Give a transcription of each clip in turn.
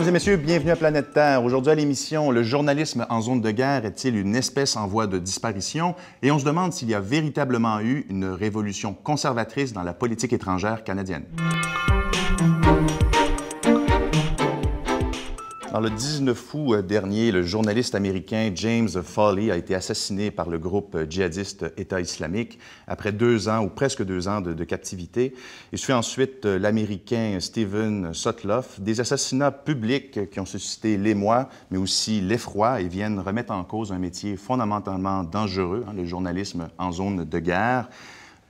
Mesdames et messieurs, bienvenue à Planète Terre. Aujourd'hui à l'émission, le journalisme en zone de guerre est-il une espèce en voie de disparition? Et on se demande s'il y a véritablement eu une révolution conservatrice dans la politique étrangère canadienne. Dans le 19 août dernier, le journaliste américain James Foley a été assassiné par le groupe djihadiste État islamique après 2 ans ou presque 2 ans de captivité. Il suit ensuite l'Américain Steven Sotloff. Des assassinats publics qui ont suscité l'émoi, mais aussi l'effroi et viennent remettre en cause un métier fondamentalement dangereux, le journalisme en zone de guerre.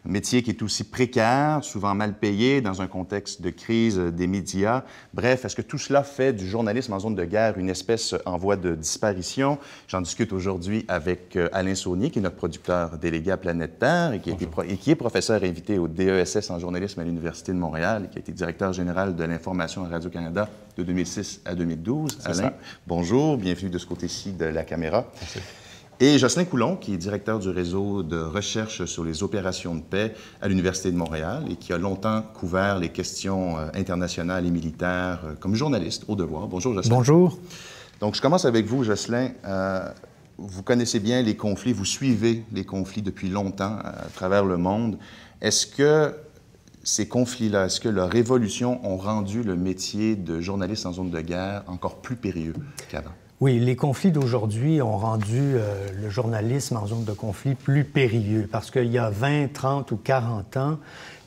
Un métier qui est aussi précaire, souvent mal payé, dans un contexte de crise des médias. Bref, est-ce que tout cela fait du journalisme en zone de guerre une espèce en voie de disparition? J'en discute aujourd'hui avec Alain Saunier, qui est notre producteur délégué à Planète Terre et qui est professeur invité au DESS en journalisme à l'Université de Montréal et qui a été directeur général de l'information à Radio-Canada de 2006 à 2012. Alain, bonjour, bienvenue de ce côté-ci de la caméra. Merci. Et Jocelyn Coulon, qui est directeur du réseau de recherche sur les opérations de paix à l'Université de Montréal et qui a longtemps couvert les questions internationales et militaires comme journaliste au devoir. Bonjour, Jocelyn. Bonjour. Donc, je commence avec vous, Jocelyn. Vous connaissez bien les conflits, vous suivez les conflits depuis longtemps à travers le monde. Est-ce que ces conflits-là, est-ce que leur évolution ont rendu le métier de journaliste en zone de guerre encore plus périlleux qu'avant? Oui, les conflits d'aujourd'hui ont rendu le journalisme en zone de conflit plus périlleux parce qu'il y a 20, 30 ou 40 ans,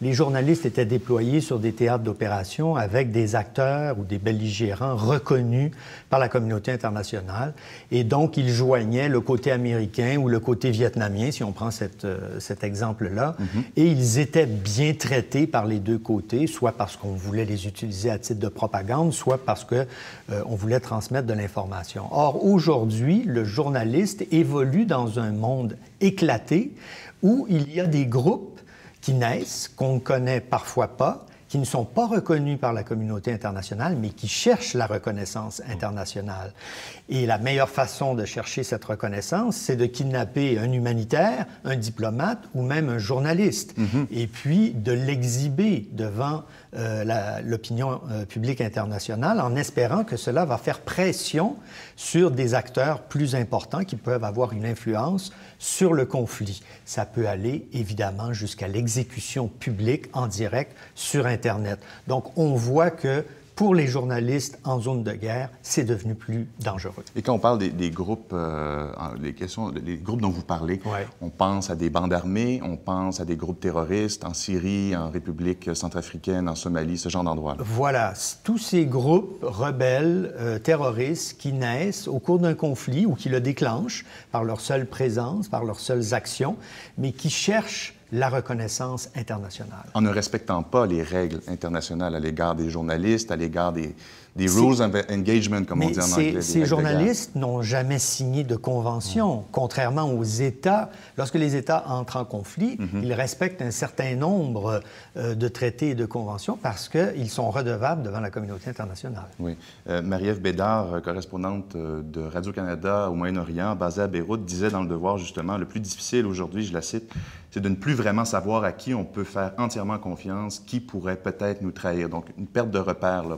les journalistes étaient déployés sur des théâtres d'opération avec des acteurs ou des belligérants reconnus par la communauté internationale. Et donc, ils joignaient le côté américain ou le côté vietnamien, si on prend cet exemple-là. Et ils étaient bien traités par les deux côtés, soit parce qu'on voulait les utiliser à titre de propagande, soit parce qu'on voulait transmettre de l'information. Or, aujourd'hui, le journaliste évolue dans un monde éclaté où il y a des groupes qui naissent, qu'on ne connaît parfois pas, qui ne sont pas reconnus par la communauté internationale, mais qui cherchent la reconnaissance internationale. Et la meilleure façon de chercher cette reconnaissance, c'est de kidnapper un humanitaire, un diplomate ou même un journaliste, et puis de l'exhiber devant l'opinion publique internationale en espérant que cela va faire pression sur des acteurs plus importants qui peuvent avoir une influence sur le conflit. Ça peut aller évidemment jusqu'à l'exécution publique en direct sur Internet. Donc on voit que pour les journalistes en zone de guerre, c'est devenu plus dangereux. Et quand on parle des groupes, les groupes dont vous parlez, on pense à des bandes armées, on pense à des groupes terroristes en Syrie, en République centrafricaine, en Somalie, ce genre d'endroits. Voilà, tous ces groupes rebelles, terroristes qui naissent au cours d'un conflit ou qui le déclenchent par leur seule présence, par leurs seules actions, mais qui cherchent la reconnaissance internationale. En ne respectant pas les règles internationales à l'égard des journalistes, à l'égard des rules of engagement, comme on dit en anglais. Ces journalistes n'ont jamais signé de convention. Contrairement aux États, lorsque les États entrent en conflit, ils respectent un certain nombre de traités et de conventions parce qu'ils sont redevables devant la communauté internationale. Oui. Marie-Ève Bédard, correspondante de Radio-Canada au Moyen-Orient, basée à Beyrouth, disait dans Le Devoir, justement, le plus difficile aujourd'hui, je la cite, c'est de ne plus vraiment savoir à qui on peut faire entièrement confiance, qui pourrait peut-être nous trahir. Donc, une perte de repère là,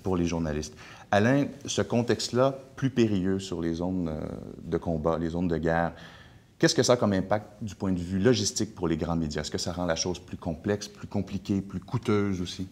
pour les journalistes. Alain, ce contexte-là, plus périlleux sur les zones de combat, les zones de guerre, qu'est-ce que ça a comme impact du point de vue logistique pour les grands médias? Est-ce que ça rend la chose plus complexe, plus compliquée, plus coûteuse aussi?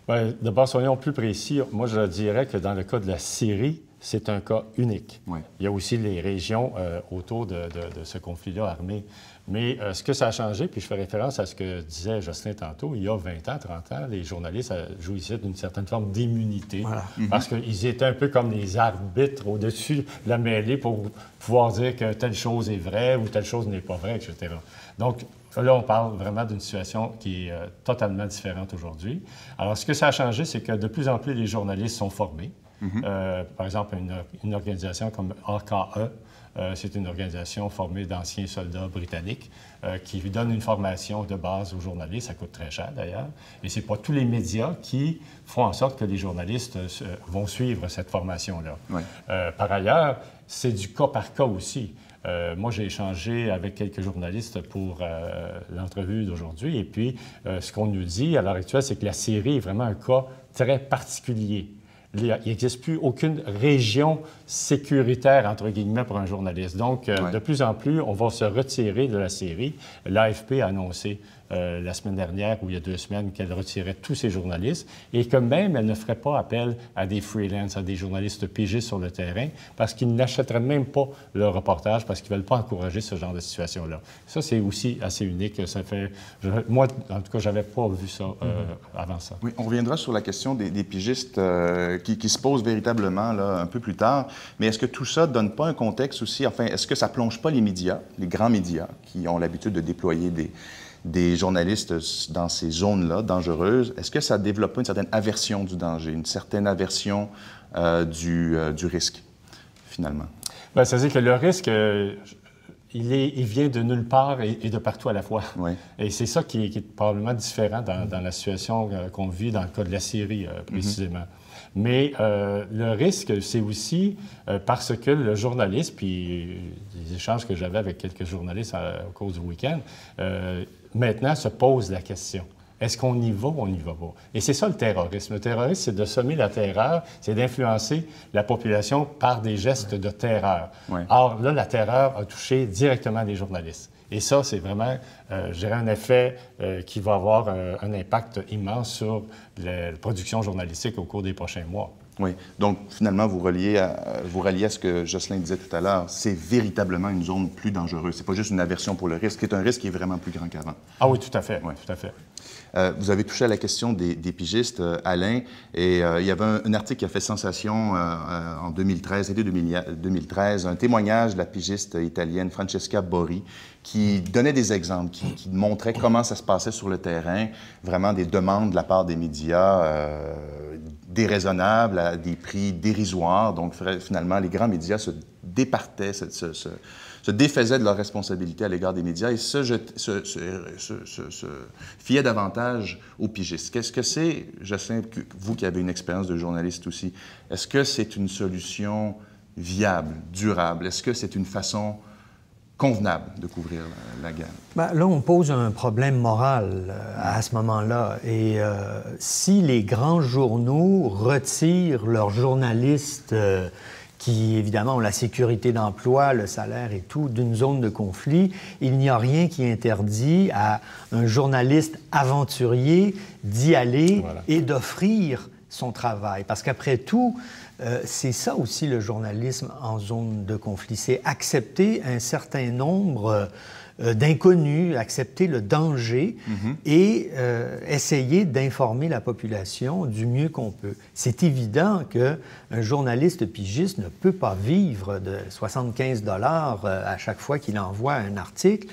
Bien, d'abord, soyons plus précis. Moi, je dirais que dans le cas de la Syrie, c'est un cas unique. Oui. Il y a aussi les régions autour de ce conflit-là armé. Mais ce que ça a changé, puis je fais référence à ce que disait Jocelyn tantôt, il y a 20 ans, 30 ans, les journalistes jouissaient d'une certaine forme d'immunité parce qu'ils étaient un peu comme les arbitres au-dessus de la mêlée pour pouvoir dire que telle chose est vraie ou telle chose n'est pas vraie, etc. Donc, là, on parle vraiment d'une situation qui est totalement différente aujourd'hui. Alors, ce que ça a changé, c'est que de plus en plus, les journalistes sont formés. Par exemple, une organisation comme AKE, c'est une organisation formée d'anciens soldats britanniques qui donne une formation de base aux journalistes. Ça coûte très cher, d'ailleurs. Et ce n'est pas tous les médias qui font en sorte que les journalistes vont suivre cette formation-là. Oui. Par ailleurs, c'est du cas par cas aussi. Moi, j'ai échangé avec quelques journalistes pour l'entrevue d'aujourd'hui. Et puis, ce qu'on nous dit à l'heure actuelle, c'est que la Syrie est vraiment un cas très particulier. Il n'existe plus aucune région sécuritaire, entre guillemets, pour un journaliste. Donc, de plus en plus, on va se retirer de la série. L'AFP a annoncé la semaine dernière, ou il y a 2 semaines, qu'elle retirait tous ses journalistes et que même elle ne ferait pas appel à des freelances, à des journalistes pigistes sur le terrain, parce qu'ils n'achèteraient même pas leur reportage, parce qu'ils ne veulent pas encourager ce genre de situation-là. Ça, c'est aussi assez unique. Ça fait... Moi, en tout cas, je n'avais pas vu ça avant ça. Oui, on reviendra sur la question des pigistes qui se posent véritablement là, un peu plus tard. Mais est-ce que tout ça ne donne pas un contexte aussi? Enfin, est-ce que ça ne plonge pas les médias, les grands médias, qui ont l'habitude de déployer des journalistes dans ces zones-là dangereuses, est-ce que ça développe pas une certaine aversion du danger, une certaine aversion du risque, finalement? Bien, c'est-à-dire que le risque, il vient de nulle part et de partout à la fois. Oui. Et c'est ça qui est probablement différent dans la situation qu'on vit dans le cas de la Syrie, précisément. Mais le risque, c'est aussi parce que le journaliste, puis les échanges que j'avais avec quelques journalistes au cours du week-end, maintenant se pose la question. Est-ce qu'on y va ou on n'y va pas? Et c'est ça le terrorisme. Le terrorisme, c'est de semer la terreur, c'est d'influencer la population par des gestes de terreur. Ouais. Or, là, la terreur a touché directement les journalistes. Et ça, c'est vraiment, je dirais, un effet qui va avoir un impact immense sur la production journalistique au cours des prochains mois. Oui. Donc, finalement, vous reliez à ce que Jocelyn disait tout à l'heure. C'est véritablement une zone plus dangereuse. C'est pas juste une aversion pour le risque, c'est un risque qui est vraiment plus grand qu'avant. Ah oui, tout à fait. Ouais. Tout à fait. Vous avez touché à la question des pigistes, Alain, et il y avait un article qui a fait sensation en 2013, été 2013, un témoignage de la pigiste italienne Francesca Borri, qui donnait des exemples, qui montrait comment ça se passait sur le terrain, vraiment des demandes de la part des médias déraisonnables, à des prix dérisoires. Donc, finalement, les grands médias se départaient, se défaisaient de leurs responsabilités à l'égard des médias et se fiaient davantage aux pigistes. Qu'est-ce que c'est, Jocelyn, vous qui avez une expérience de journaliste aussi, est-ce que c'est une solution viable, durable? Est-ce que c'est une façon convenable de couvrir la guerre? Bien, là, on pose un problème moral à ce moment-là. Et si les grands journaux retirent leurs journalistes qui, évidemment, ont la sécurité d'emploi, le salaire et tout, d'une zone de conflit, il n'y a rien qui interdit à un journaliste aventurier d'y aller et d'offrir son travail. Parce qu'après tout, c'est ça aussi le journalisme en zone de conflit, c'est accepter un certain nombre d'inconnus, accepter le danger et essayer d'informer la population du mieux qu'on peut. C'est évident qu'un journaliste pigiste ne peut pas vivre de 75 $ à chaque fois qu'il envoie un article,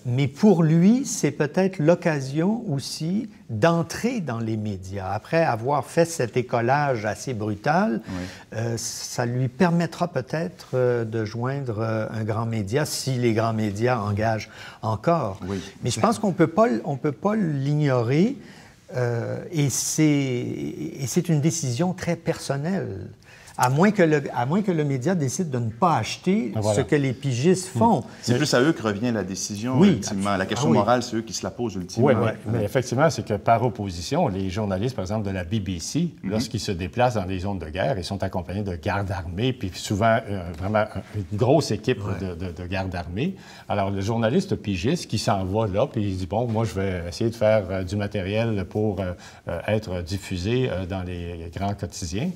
mais pour lui, c'est peut-être l'occasion aussi d'entrer dans les médias. Après avoir fait cet écolage assez brutal, ça lui permettra peut-être de joindre un grand média, si les grands médias engagent encore. Oui. Mais je pense qu'on peut pas l'ignorer, et c'est une décision très personnelle. À moins que le média décide de ne pas acheter ce que les pigistes font. C'est plus à eux que revient la décision, ultimement. La question morale, c'est eux qui se la posent, ultimement. Oui, mais effectivement, c'est que par opposition, les journalistes, par exemple, de la BBC, lorsqu'ils se déplacent dans des zones de guerre, ils sont accompagnés de gardes armés, puis souvent, vraiment, une grosse équipe de gardes armés. Alors, le journaliste pigiste qui s'en va là, puis il dit, bon, moi, je vais essayer de faire du matériel pour être diffusé dans les grands quotidiens.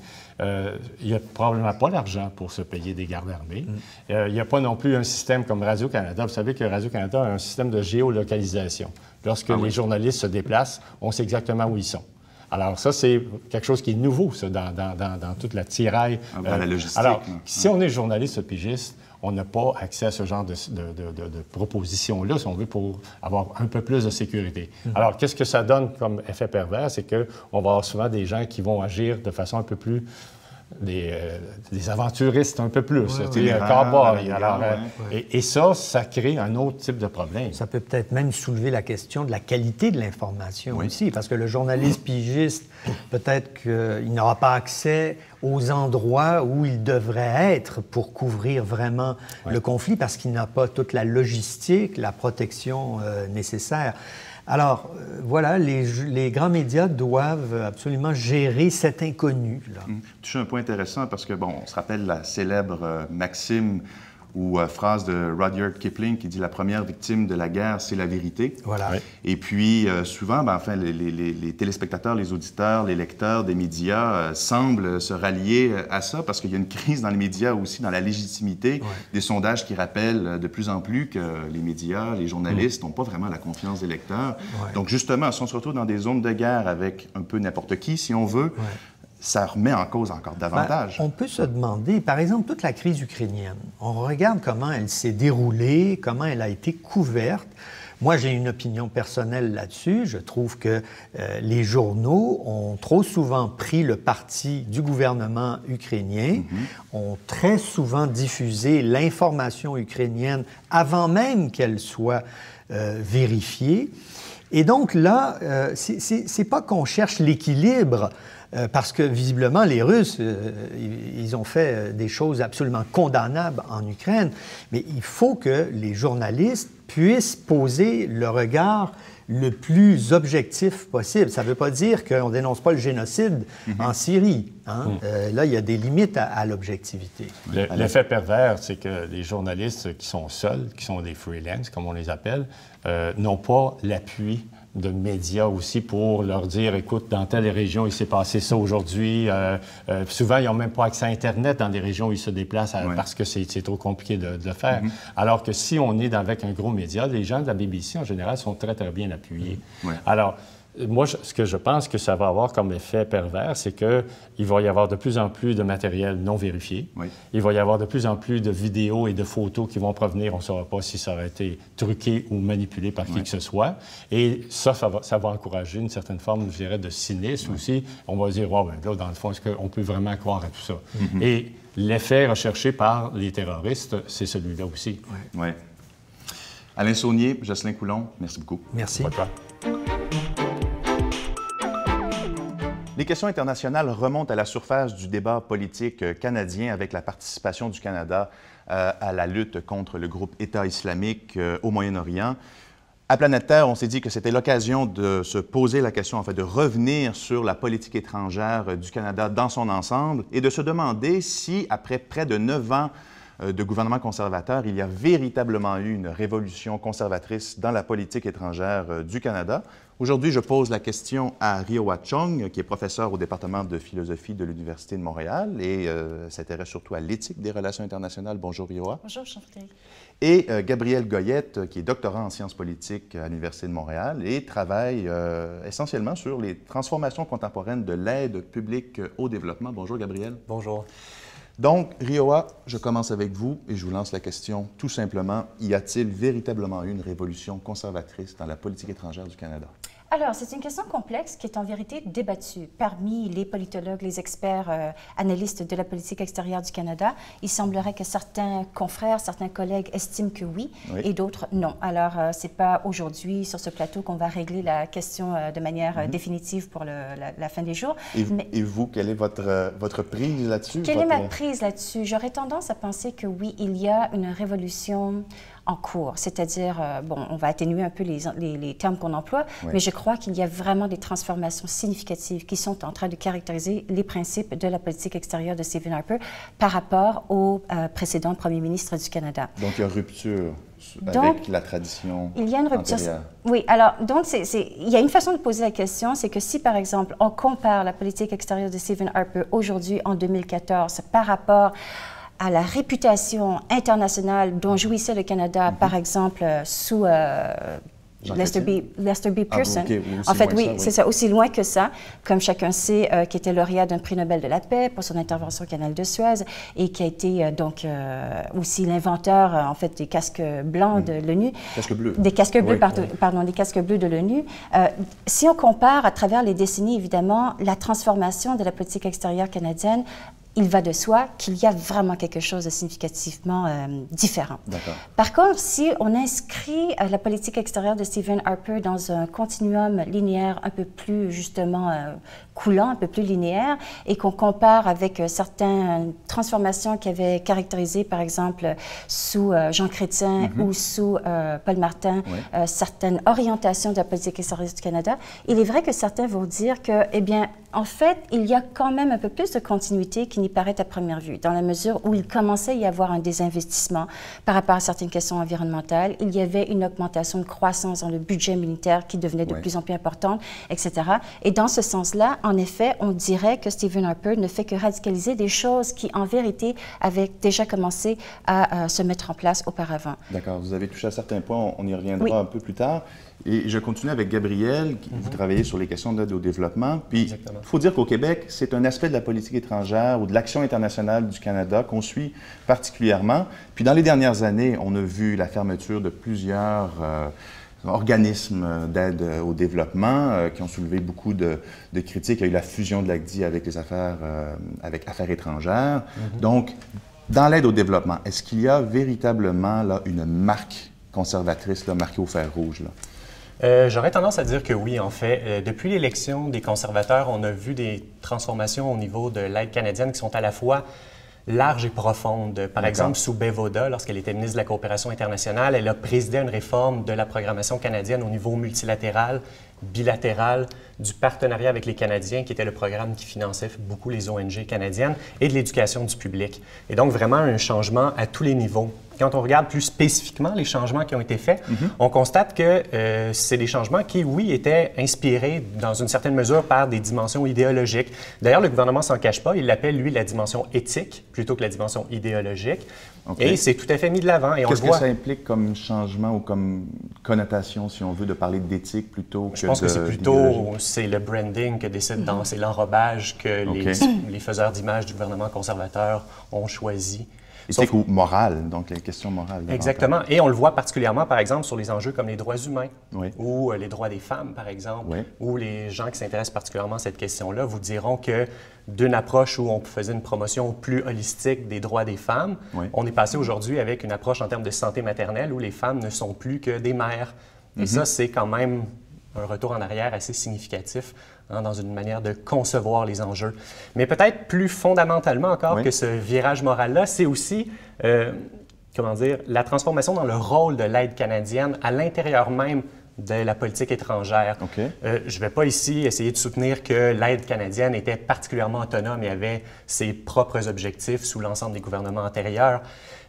Il n'y a probablement pas l'argent pour se payer des gardes armés. Il n'y a pas non plus un système comme Radio-Canada. Vous savez que Radio-Canada a un système de géolocalisation. Lorsque les journalistes se déplacent, on sait exactement où ils sont. Alors ça, c'est quelque chose qui est nouveau, ça, dans toute la tiraille. Dans la logistique. Alors, si on est journaliste pigiste, on n'a pas accès à ce genre de propositions-là, si on veut, pour avoir un peu plus de sécurité. Alors, qu'est-ce que ça donne comme effet pervers? C'est qu'on va avoir souvent des gens qui vont agir de façon un peu plus... des aventuristes un peu plus, cowboys. Et ça crée un autre type de problème. Ça peut peut-être même soulever la question de la qualité de l'information aussi, parce que le journaliste pigiste, peut-être qu'il n'aura pas accès aux endroits où il devrait être pour couvrir vraiment le conflit, parce qu'il n'a pas toute la logistique, la protection nécessaire. Alors, voilà, les grands médias doivent absolument gérer cet inconnu-là. Tu touches un point intéressant parce que, bon, on se rappelle la célèbre maxime ou phrase de Rudyard Kipling qui dit « La première victime de la guerre, c'est la vérité ». Voilà. Oui. Et puis, souvent, enfin, les téléspectateurs, les auditeurs, les lecteurs des médias semblent se rallier à ça parce qu'il y a une crise dans les médias aussi, dans la légitimité des sondages qui rappellent de plus en plus que les médias, les journalistes n'ont pas vraiment la confiance des lecteurs. Donc, justement, si on se retrouve dans des zones de guerre avec un peu n'importe qui, si on veut, ça remet en cause encore davantage. On peut se demander, par exemple, toute la crise ukrainienne, on regarde comment elle s'est déroulée, comment elle a été couverte. Moi, j'ai une opinion personnelle là-dessus. Je trouve que les journaux ont trop souvent pris le parti du gouvernement ukrainien, ont très souvent diffusé l'information ukrainienne avant même qu'elle soit vérifiée. Et donc là, c'est pas qu'on cherche l'équilibre, parce que visiblement, les Russes, ils ont fait des choses absolument condamnables en Ukraine, mais il faut que les journalistes puissent poser le regard le plus objectif possible. Ça ne veut pas dire qu'on ne dénonce pas le génocide en Syrie. Hein? Là, il y a des limites à l'objectivité. L'effet pervers, c'est que les journalistes qui sont seuls, qui sont des freelance, comme on les appelle, n'ont pas l'appui de médias aussi pour leur dire, écoute, dans telle région, il s'est passé ça aujourd'hui. Souvent, ils n'ont même pas accès à Internet dans des régions où ils se déplacent parce que c'est trop compliqué de le faire. Alors que si on est avec un gros média, les gens de la BBC, en général, sont très, très bien appuyés. Alors, moi, ce que je pense que ça va avoir comme effet pervers, c'est qu'il va y avoir de plus en plus de matériel non vérifié. Il va y avoir de plus en plus de vidéos et de photos qui vont provenir. On ne saura pas si ça aurait été truqué ou manipulé par qui que ce soit. Et ça va encourager une certaine forme, je dirais, de cynisme aussi. On va dire, ben là, dans le fond, est-ce qu'on peut vraiment croire à tout ça? Et l'effet recherché par les terroristes, c'est celui-là aussi. Alain Saunier, Jocelyn Coulon, merci beaucoup. Merci. Les questions internationales remontent à la surface du débat politique canadien avec la participation du Canada à la lutte contre le groupe État islamique au Moyen-Orient. À Planète Terre, on s'est dit que c'était l'occasion de se poser la question, en fait, de revenir sur la politique étrangère du Canada dans son ensemble et de se demander si, après près de 9 ans de gouvernement conservateur, il y a véritablement eu une révolution conservatrice dans la politique étrangère du Canada. Aujourd'hui, je pose la question à Riowa Chung, qui est professeur au département de philosophie de l'Université de Montréal et s'intéresse surtout à l'éthique des relations internationales. Bonjour, Riowa. Bonjour, Jean-Frédéric. Et Gabriel Goyette, qui est doctorant en sciences politiques à l'Université de Montréal et travaille essentiellement sur les transformations contemporaines de l'aide publique au développement. Bonjour, Gabriel. Bonjour. Donc, Riowa, je commence avec vous et je vous lance la question tout simplement. Y a-t-il véritablement eu une révolution conservatrice dans la politique étrangère du Canada? Alors, c'est une question complexe qui est en vérité débattue. Parmi les politologues, les experts, analystes de la politique extérieure du Canada, il semblerait que certains confrères, certains collègues estiment que oui, et d'autres non. Alors, ce n'est pas aujourd'hui, sur ce plateau, qu'on va régler la question de manière définitive pour la fin des jours. Et vous, quelle est votre prise là-dessus? Quelle est ma prise là-dessus? J'aurais tendance à penser que oui, il y a une révolution en cours, c'est-à-dire, bon, on va atténuer un peu les termes qu'on emploie, mais je crois qu'il y a vraiment des transformations significatives qui sont en train de caractériser les principes de la politique extérieure de Stephen Harper par rapport au précédent premier ministre du Canada. Donc, il y a rupture avec la tradition. Il y a une rupture. Antérieure. Oui, alors, donc, il y a une façon de poser la question, c'est que si, par exemple, on compare la politique extérieure de Stephen Harper aujourd'hui, en 2014, par rapport à la réputation internationale dont jouissait le Canada, par exemple, sous Lester B. Pearson. En fait, oui, c'est ça, aussi loin que ça, comme chacun sait, qui était lauréat d'un prix Nobel de la paix pour son intervention au canal de Suez et qui a été donc aussi l'inventeur, en fait, des casques blancs de l'ONU. Casques bleus. Des casques bleus, pardon, des casques bleus de l'ONU. Si on compare à travers les décennies, évidemment, la transformation de la politique extérieure canadienne, il va de soi qu'il y a vraiment quelque chose de significativement différent. Par contre, si on inscrit la politique extérieure de Stephen Harper dans un continuum linéaire un peu plus, justement, coulant, un peu plus linéaire, et qu'on compare avec certaines transformations qui avaient caractérisé, par exemple, sous Jean Chrétien ou sous Paul Martin, certaines orientations de la politique extérieure du Canada, il est vrai que certains vont dire que, eh bien, en fait, il y a quand même un peu plus de continuité qui n'y paraît à première vue, dans la mesure où il commençait à y avoir un désinvestissement par rapport à certaines questions environnementales. Il y avait une augmentation de croissance dans le budget militaire qui devenait de plus en plus importante, etc. Et dans ce sens-là, en effet, on dirait que Stephen Harper ne fait que radicaliser des choses qui, en vérité, avaient déjà commencé à se mettre en place auparavant. D'accord. Vous avez touché à certains points, on y reviendra un peu plus tard. Et je continue avec Gabriel, vous travaillez sur les questions d'aide au développement. Puis, il faut dire qu'au Québec, c'est un aspect de la politique étrangère ou de l'action internationale du Canada qu'on suit particulièrement. Puis, dans les dernières années, on a vu la fermeture de plusieurs organismes d'aide au développement qui ont soulevé beaucoup de critiques. Il y a eu la fusion de l'ACDI avec les affaires, avec Affaires étrangères. Donc, dans l'aide au développement, est-ce qu'il y a véritablement là, une marque conservatrice là, marquée au fer rouge? Là? J'aurais tendance à dire que oui, en fait. Depuis l'élection des conservateurs, on a vu des transformations au niveau de l'aide canadienne qui sont à la fois larges et profondes. Par exemple, sous Bevoda, lorsqu'elle était ministre de la Coopération internationale, elle a présidé une réforme de la programmation canadienne au niveau multilatéral, bilatéral, du partenariat avec les Canadiens, qui était le programme qui finançait beaucoup les ONG canadiennes, et de l'éducation du public. Et donc, vraiment un changement à tous les niveaux. Quand on regarde plus spécifiquement les changements qui ont été faits, on constate que c'est des changements qui, oui, étaient inspirés dans une certaine mesure par des dimensions idéologiques. D'ailleurs, le gouvernement s'en cache pas, il l'appelle, lui, la dimension éthique plutôt que la dimension idéologique. Et c'est tout à fait mis de l'avant. Qu'est-ce que ça implique comme changement ou comme connotation, si on veut, de parler d'éthique plutôt que Je pense que c'est plutôt le branding que décide c'est l'enrobage que les faiseurs d'images du gouvernement conservateur ont choisi. Éthique ou morale, donc les questions morales. Exactement. Et on le voit particulièrement, par exemple, sur les enjeux comme les droits humains ou les droits des femmes, par exemple, ou les gens qui s'intéressent particulièrement à cette question-là vous diront que d'une approche où on faisait une promotion plus holistique des droits des femmes, on est passé aujourd'hui avec une approche en termes de santé maternelle où les femmes ne sont plus que des mères. Et ça, c'est quand même un retour en arrière assez significatif dans une manière de concevoir les enjeux. Mais peut-être plus fondamentalement encore que ce virage moral-là, c'est aussi, comment dire, la transformation dans le rôle de l'aide canadienne à l'intérieur même de la politique étrangère. Je ne vais pas ici essayer de soutenir que l'aide canadienne était particulièrement autonome et avait ses propres objectifs sous l'ensemble des gouvernements antérieurs.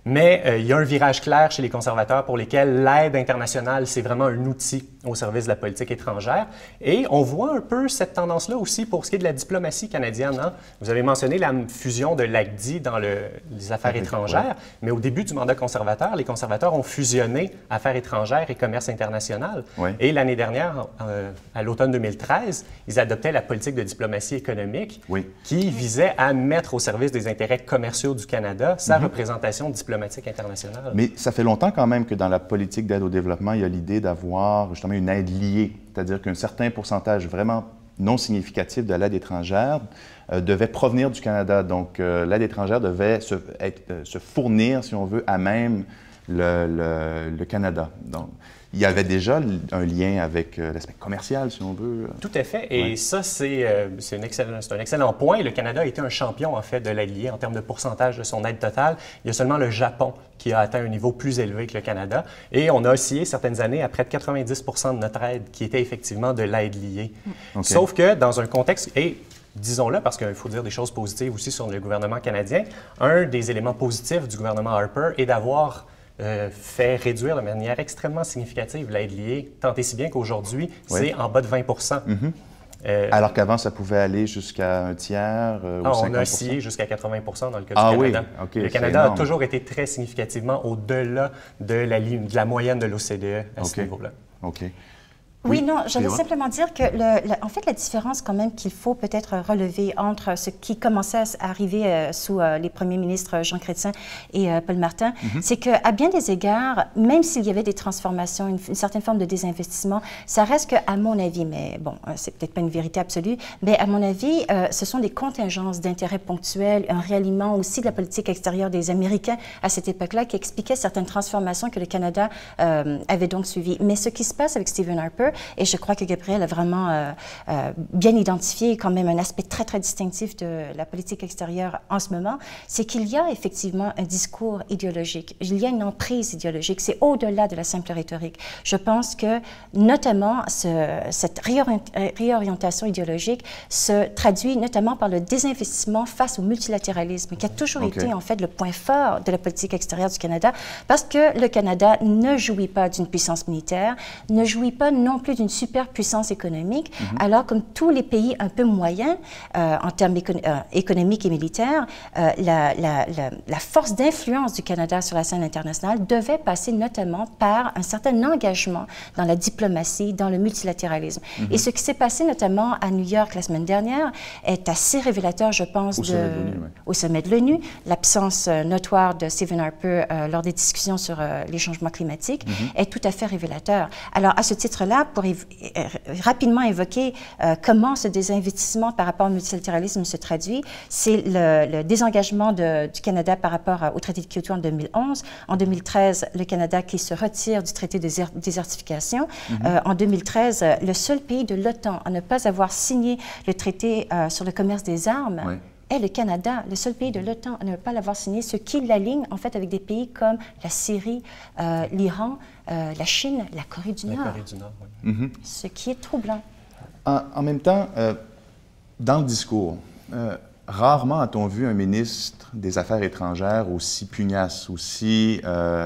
Mais il y a un virage clair chez les conservateurs pour lesquels l'aide internationale, c'est vraiment un outil au service de la politique étrangère. Et on voit un peu cette tendance-là aussi pour ce qui est de la diplomatie canadienne. Vous avez mentionné la fusion de l'ACDI dans les affaires étrangères, mais au début du mandat conservateur, les conservateurs ont fusionné affaires étrangères et commerce international. Et l'année dernière, à l'automne 2013, ils adoptaient la politique de diplomatie économique qui visait à mettre au service des intérêts commerciaux du Canada sa représentation diplomatique internationale. Mais ça fait longtemps quand même que dans la politique d'aide au développement, il y a l'idée d'avoir justement une aide liée, c'est-à-dire qu'un certain pourcentage vraiment non significatif de l'aide étrangère devait provenir du Canada. Donc, l'aide étrangère devait se fournir, si on veut, à même le Canada. Donc, il y avait déjà un lien avec l'aspect commercial, si on veut. Tout à fait. Et ça, c'est un excellent point. Le Canada a été un champion, en fait, de l'aide liée en termes de pourcentage de son aide totale. Il y a seulement le Japon qui a atteint un niveau plus élevé que le Canada. Et on a oscillé certaines années à près de 90 % de notre aide qui était effectivement de l'aide liée. Sauf que dans un contexte... Disons-le, parce qu'il faut dire des choses positives aussi sur le gouvernement canadien. Un des éléments positifs du gouvernement Harper est d'avoir fait réduire de manière extrêmement significative l'aide liée, tant et si bien qu'aujourd'hui, c'est en bas de 20 %. Alors qu'avant, ça pouvait aller jusqu'à un tiers ou 50 On a oscillé jusqu'à 80 % dans le cas du Canada. Le Canada a toujours été très significativement au-delà de la moyenne de l'OCDE à ce niveau-là. Oui, non, j'allais simplement dire que, en fait, la différence quand même qu'il faut peut-être relever entre ce qui commençait à arriver sous les premiers ministres Jean Chrétien et Paul Martin, c'est qu'à bien des égards, même s'il y avait des transformations, une certaine forme de désinvestissement, ça reste qu'à mon avis, mais bon, c'est peut-être pas une vérité absolue, mais à mon avis, ce sont des contingences d'intérêts ponctuels, un réalignement aussi de la politique extérieure des Américains à cette époque-là qui expliquait certaines transformations que le Canada avait donc suivies. Mais ce qui se passe avec Stephen Harper, et je crois que Gabriel a vraiment bien identifié quand même un aspect très, très distinctif de la politique extérieure en ce moment, c'est qu'il y a effectivement un discours idéologique, il y a une emprise idéologique, c'est au-delà de la simple rhétorique. Je pense que, notamment, cette réorientation idéologique se traduit notamment par le désinvestissement face au multilatéralisme, qui a toujours été, en fait, le point fort de la politique extérieure du Canada, parce que le Canada ne jouit pas d'une puissance militaire, ne jouit pas non plus d'une superpuissance économique, alors comme tous les pays un peu moyens, en termes économiques et militaires, la force d'influence du Canada sur la scène internationale devait passer notamment par un certain engagement dans la diplomatie, dans le multilatéralisme. Et ce qui s'est passé notamment à New York la semaine dernière est assez révélateur, je pense, au sommet de l'ONU. L'absence notoire de Stephen Harper lors des discussions sur les changements climatiques est tout à fait révélateur. Alors, à ce titre-là, pour rapidement évoquer comment ce désinvestissement par rapport au multilatéralisme se traduit, c'est le désengagement du Canada par rapport au traité de Kyoto en 2011. En 2013, le Canada qui se retire du traité de désertification. En 2013, le seul pays de l'OTAN à ne pas avoir signé le traité sur le commerce des armes est le Canada, le seul pays de l'OTAN à ne pas l'avoir signé, ce qui l'aligne en fait avec des pays comme la Syrie, l'Iran, la Chine, la Corée du Nord. Ce qui est troublant. En même temps, dans le discours, rarement a-t-on vu un ministre des Affaires étrangères aussi pugnace, aussi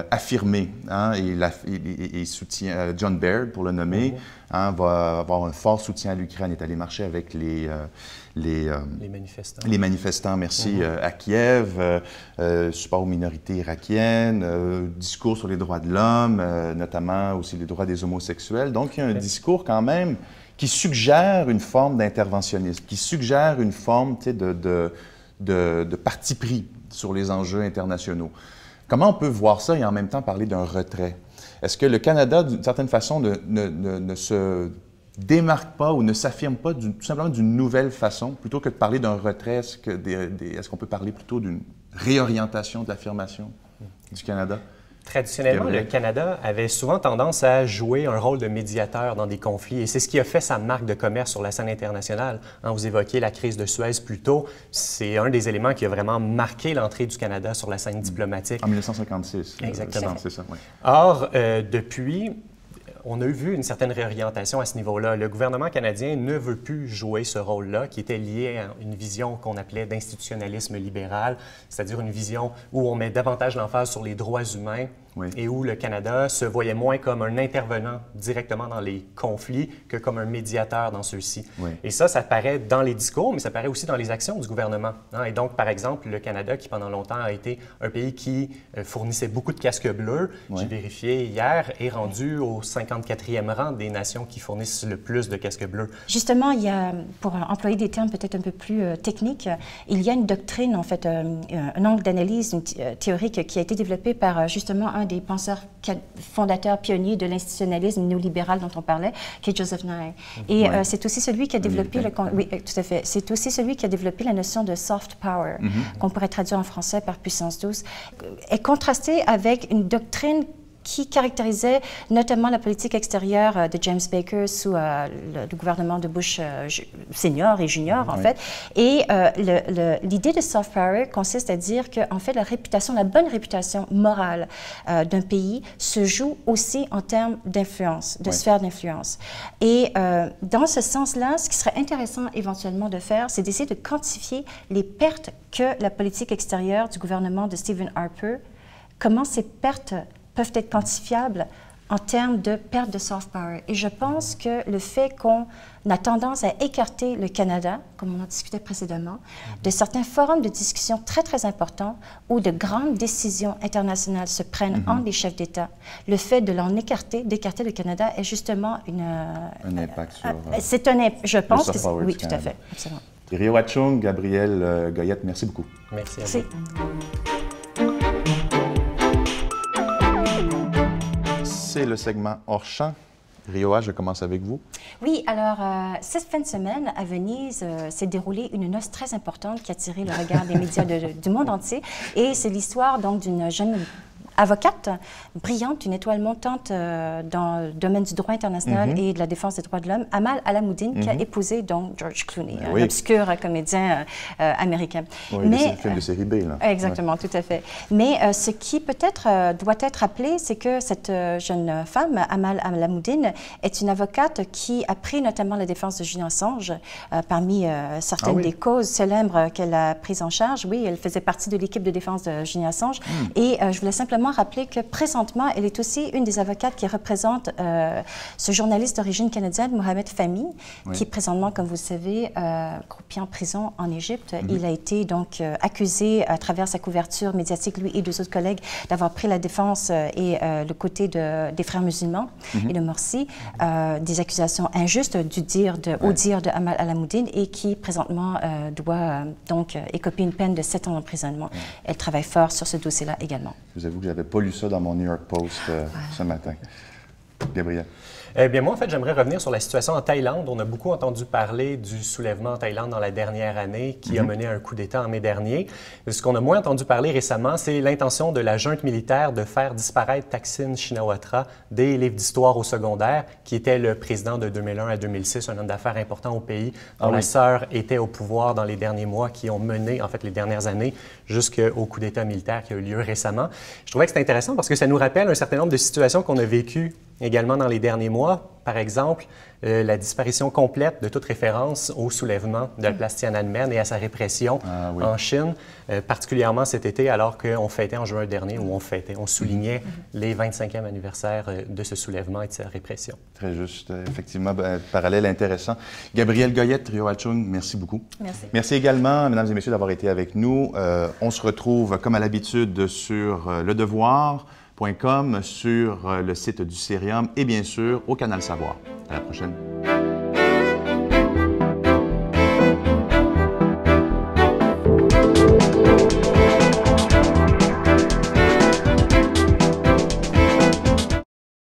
affirmé. Hein? Il soutient John Baird, pour le nommer, va avoir un fort soutien à l'Ukraine, est allé marcher avec les manifestants, merci, à Kiev, support aux minorités irakiennes, discours sur les droits de l'homme, notamment aussi les droits des homosexuels. Donc, il y a un discours quand même qui suggère une forme d'interventionnisme, qui suggère une forme de parti pris sur les enjeux internationaux. Comment on peut voir ça et en même temps parler d'un retrait? Est-ce que le Canada, d'une certaine façon, ne se démarque pas ou ne s'affirme pas tout simplement d'une nouvelle façon, plutôt que de parler d'un retrait? Est-ce qu'on peut parler plutôt d'une réorientation de l'affirmation du Canada? Traditionnellement, le Canada avait souvent tendance à jouer un rôle de médiateur dans des conflits et c'est ce qui a fait sa marque de commerce sur la scène internationale. Vous évoquiez la crise de Suez plus tôt. C'est un des éléments qui a vraiment marqué l'entrée du Canada sur la scène diplomatique. En 1956. Exactement. C'est ça, oui. Or, depuis, on a vu une certaine réorientation à ce niveau-là. Le gouvernement canadien ne veut plus jouer ce rôle-là, qui était lié à une vision qu'on appelait d'institutionnalisme libéral, c'est-à-dire une vision où on met davantage l'emphase sur les droits humains et où le Canada se voyait moins comme un intervenant directement dans les conflits que comme un médiateur dans ceux-ci. Et ça paraît dans les discours, mais ça paraît aussi dans les actions du gouvernement. Et donc, par exemple, le Canada, qui pendant longtemps a été un pays qui fournissait beaucoup de casques bleus, j'ai vérifié hier, est rendu au 54e rang des nations qui fournissent le plus de casques bleus. Justement, il y a, pour employer des termes peut-être un peu plus techniques, il y a une doctrine, en fait, un angle d'analyse théorique qui a été développé par justement un des penseurs fondateurs pionniers de l'institutionnalisme néolibéral dont on parlait, qui est Joseph Nye. Et c'est aussi celui qui a développé oui, tout à fait. C'est aussi celui qui a développé la notion de soft power, qu'on pourrait traduire en français par puissance douce, est contrastée avec une doctrine qui caractérisait notamment la politique extérieure de James Baker sous le gouvernement de Bush senior et junior, en fait. Et l'idée de soft power consiste à dire que, en fait, la bonne réputation morale d'un pays se joue aussi en termes d'influence, de sphère d'influence. Et dans ce sens-là, ce qui serait intéressant éventuellement de faire, c'est d'essayer de quantifier les pertes que la politique extérieure du gouvernement de Stephen Harper, comment ces pertes peuvent être quantifiables en termes de perte de soft power. Et je pense que le fait qu'on a tendance à écarter le Canada, comme on en discutait précédemment, de certains forums de discussion très, très importants où de grandes décisions internationales se prennent entre les chefs d'État, le fait de d'écarter le Canada est justement un impact sur... c'est je pense que oui, tout à fait, absolument. Rio Wachung, Gabriel Goyette, merci beaucoup. Merci à vous. C'est le segment hors champ. Rioa, je commence avec vous. Oui, alors, cette fin de semaine, à Venise, s'est déroulée une noce très importante qui a attiré le regard des médias du monde entier. Et c'est l'histoire, donc, d'une jeune avocate brillante, une étoile montante dans le domaine du droit international et de la défense des droits de l'homme, Amal Alamoudine, qui a épousé donc George Clooney, un obscur comédien américain. Oui, mais c'est le film de série B, là. Exactement, tout à fait. Mais ce qui peut-être doit être rappelé, c'est que cette jeune femme, Amal Alamoudine, est une avocate qui a pris notamment la défense de Julian Assange parmi certaines des causes célèbres qu'elle a prises en charge. Oui, elle faisait partie de l'équipe de défense de Julian Assange. Et je voulais simplement rappeler que présentement, elle est aussi une des avocates qui représente ce journaliste d'origine canadienne, Mohamed Fahmy, qui présentement, comme vous le savez, croupier en prison en Égypte. Il a été donc accusé à travers sa couverture médiatique, lui et deux autres collègues, d'avoir pris la défense et le côté des frères musulmans et de Morsi, des accusations injustes au dire de Amal Alamoudine et qui présentement doit donc écoper une peine de 7 ans d'emprisonnement. Elle travaille fort sur ce dossier-là également. Je vous avoue que je n'avais pas lu ça dans mon New York Post ce matin. Gabriel. Eh bien, moi, en fait, j'aimerais revenir sur la situation en Thaïlande. On a beaucoup entendu parler du soulèvement en Thaïlande dans la dernière année qui a mené à un coup d'État en mai dernier. Ce qu'on a moins entendu parler récemment, c'est l'intention de la junte militaire de faire disparaître Thaksin Shinawatra des livres d'histoire au secondaire, qui était le président de 2001 à 2006, un homme d'affaires important au pays, dont la sœur était au pouvoir dans les derniers mois, qui ont mené, en fait, les dernières années jusqu'au coup d'État militaire qui a eu lieu récemment. Je trouvais que c'était intéressant parce que ça nous rappelle un certain nombre de situations qu'on a vécues également dans les derniers mois. Par exemple, la disparition complète de toute référence au soulèvement de la place Tiananmen et à sa répression en Chine, particulièrement cet été, alors qu'on fêtait en juin dernier, où on soulignait les 25e anniversaires de ce soulèvement et de sa répression. Très juste. Effectivement, parallèle intéressant. Gabrielle Goyette, Rio Alchung, merci beaucoup. Merci. Merci également, mesdames et messieurs, d'avoir été avec nous. On se retrouve, comme à l'habitude, sur Le Devoir, sur le site du Cerium et bien sûr au Canal Savoir. À la prochaine.